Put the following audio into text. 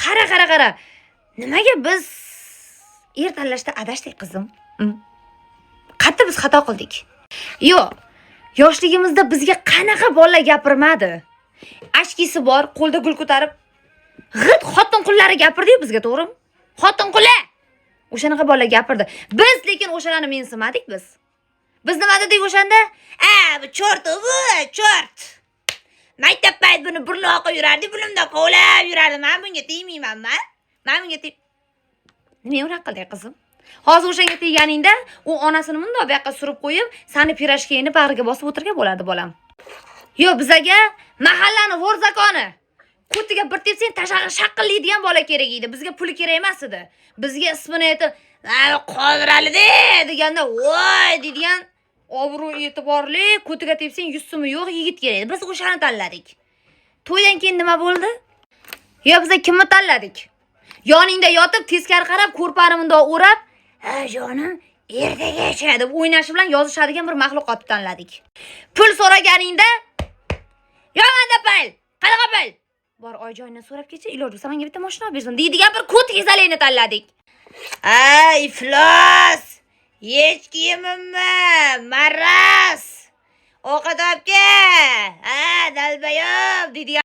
Qara. Nimaga biz er tanlashda adashdik qizim? Qayerda biz xato qildik? Yo'q. Yoshligimizda bizga qanaqa bolalar gapirmadi? Ashkisi bor, qo'lda gul ko'tarib, g'it xotin-qullari gapirdi bizga, to'g'rimi? Xotin-qullar. O'shanaqa bolalar gapirdi. Biz lekin o'shalarni mensimadik biz. Biz nima dedik o'shanda? Bu chort. Maktab payt buni burloqqa yurardi, bulimda qovlab yurardi. Men bunga tegmayman. Men bunga nima unaqa qildik qizim? Hozir o'shanga tegganingda, u onasini bundoq bu yoqqa surib qo'yib, seni pirojkangni bag'riga bosib o'tirgan bo'ladi bolam. Yo, bizaga mahallani vo'rzakoni. Ko'tiga bir tepsang tashag'i shaqillaydigan bola kerak edi. Bizga puli kerak emas edi. Bizga ismini aytib, "Qodirali" deganda, "Voy" degan obro' e'tiborli, ko'tiga tepsang 100 so'mi yo'q yigit kerak edi. Biz o'shani tanladik. To'ydan keyin nima bo'ldi? Yo, biz kimni tanladik? Yoningda yotib, teskari qarab, ko'rpani bundoq o'rab, jonim, ertagacha" deb o'ynashi bilan yozishadigan bir maxluqotni tanladik. Pul so'raganingda, "Yomanda pul, qanaqa pul?" Bor oyjoyini so'rab ketsa, iloji bo'lsa menga bitta mashina olib bersin deydigan bir ko't kezalikni tanladik. Iflos! Hech kiyimimmi? Maras! Ovqat olib kel! Dalbayam deydigan